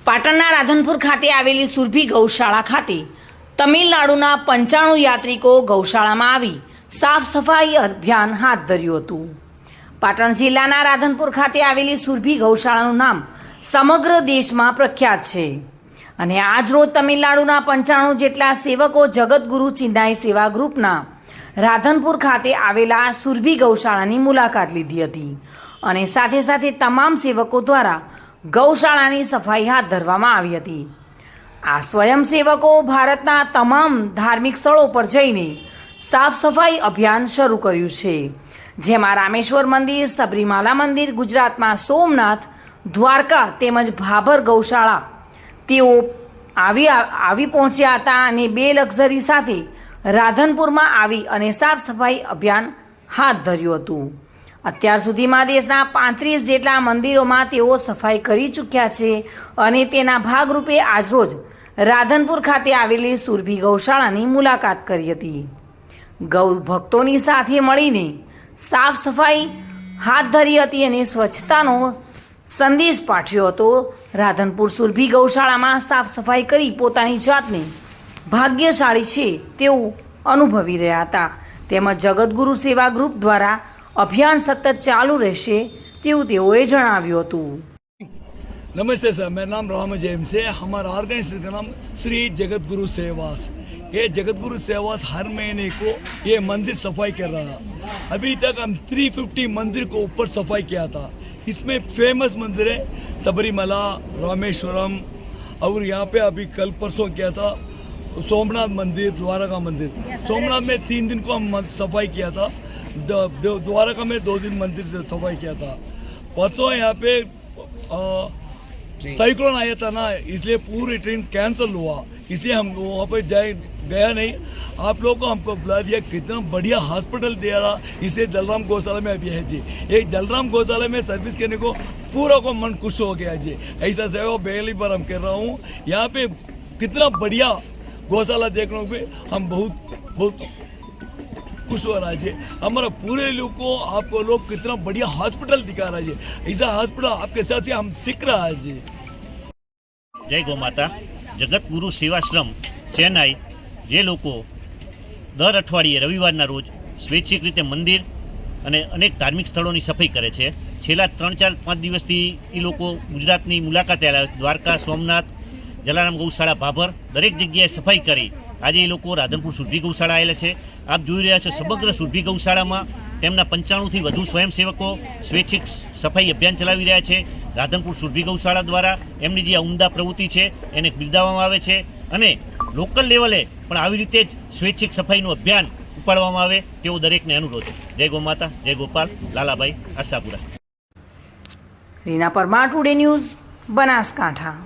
પાટણના રાધનપુર ખાતે આવેલી સુરભી ગૌશાળા ખાતે તમિલનાડુના 95 યાત્રિકો ગૌશાળામાં આવી સાફ સફાઈ અભિયાન હાથ ધર્યું હતું। પાટણ જિલ્લાના રાધનપુર ખાતે આવેલી સુરભી ગૌશાળાનું નામ સમગ્ર દેશમાં પ્રખ્યાત છે અને આજરોજ તમિલનાડુના 95 જેટલા સેવકો જગતગુરુ ચિન્નાઈ સેવા ગ્રુપના રાધનપુર ખાતે આવેલા સુરભી ગૌશાળાની મુલાકાત લીધી હતી અને સાથે સાથે તમામ સેવકો દ્વારા ગૌશાળાની સફાઈ હાથ ધરવામાં આવી હતી। આ સ્વયંસેવકો ભારતના તમામ ધાર્મિક સ્થળો પર જઈને સાફ સફાઈ અભિયાન શરૂ કર્યું છે, જેમાં રામેશ્વર મંદિર, સબરીમાલા મંદિર, ગુજરાતમાં સોમનાથ, દ્વારકા તેમજ ભાભર ગૌશાળા તેઓ આવી પહોંચ્યા હતા અને 2 લક્ઝરી સાથે રાધનપુરમાં આવી અને સાફ સફાઈ અભિયાન હાથ ધર્યું હતું। અત્યાર સુધીમાં દેશના 35 જેટલા મંદિરોમાં તેઓ સફાઈ કરી ચૂક્યા છે અને તેના ભાગરૂપે આજરોજ રાધનપુર ખાતે આવેલી સુરભી ગૌશાળાની મુલાકાત કરી હતી। ગૌ ભક્તોની સાથે મળીને સાફ સફાઈ હાથ ધરી હતી અને સ્વચ્છતાનો સંદેશ પાઠવ્યો હતો। રાધનપુર સુરભી ગૌશાળામાં સાફ સફાઈ કરી પોતાની જાતને ભાગ્યશાળી છે તેવું અનુભવી રહ્યા હતા। તેમજ જગતગુરુ સેવા ગ્રુપ દ્વારા અભિયાન સતત ચાલુ રહેશે તેવું તેઓએ જણાવ્યું હતું। नमस्ते सर, मेरा नाम राम जैम से। हमारा ऑर्गेनाइजेशन का नाम श्री जगतगुरु सेवास। ये जगतगुरु सेवास हर महीने को ये मंदिर सफाई कर रहा। अभी तक हम 350 मंदिर को ऊपर सफाई किया था। इसमें फेमस मंदिर है सबरीमला, रामेश्वरम और यहाँ पे अभी कल परसों किया था सोमनाथ मंदिर, द्वारका मंदिर। सोमनाथ में 3 दिन को हम सफाई किया था, द्वारका में 2 दिन मंदिर से सफाई किया था। परसों यहाँ पे साइक्लोन आया था ना, इसलिए पूरी ट्रेन कैंसिल हुआ, इसलिए हम वहाँ पे गया नहीं। आप लोगों को हमको बुला दिया, कितना बढ़िया हॉस्पिटल दिया रहा। इसे जलराम गौशाला में अभी है जी। एक जलराम गौशाला में सर्विस करने को पूरा को मन खुश हो गया जी। ऐसा सेवा पहली बार हम कर रहा हूँ। यहाँ पे कितना बढ़िया गौशाला देखने को हम बहुत खुश हो रहा है। हमारा पूरे लोग को आपको लोग कितना बढ़िया हॉस्पिटल दिखा रहा है। ऐसा हॉस्पिटल आपके साथ से हम सीख रहा है जी। जय गौ माता। जगतगुरु सेवाश्रम चेन्नई जे लोको दर अठवाडिये रविवाરના રોજ સ્વૈચ્છિક રીતે મંદિર અને અનેક ધાર્મિક સ્થળોની સફાઈ કરે છે। છેલ્લા 3-4-5 દિવસથી એ લોકો ગુજરાતની મુલાકાતે આવ્યા। દ્વારકા, સોમનાથ, જલારામ ગૌશાળા, ભાભર દરેક જગ્યાએ સફાઈ કરી આજે એ લોકો રાધનપુર સુરભી ગૌશાળા આવેલા છે। આપ જોઈ રહ્યા છો સમગ્ર સુરભી ગૌશાળામાં તેમના 95થી વધુ સ્વયંસેવકો સ્વૈચ્છિક સફાઈ અભિયાન ચલાવી રહ્યા છે। રાધનપુર સુરભી ગૌશાળા દ્વારા એમની જે ઉમદા પ્રવૃત્તિ છે એને બિરદાવવામાં આવે છે અને લોકલ લેવલે પણ આવી રીતે જ સ્વૈચ્છિક સફાઈનું અભિયાન ઉપાડવામાં આવે તેવો દરેકને અનુરોધ। જય ગૌ માતા, જય ગોપાલ, લાલાભાઈ, આશાપુરા। Reena Parmar, today news, Banaskantha.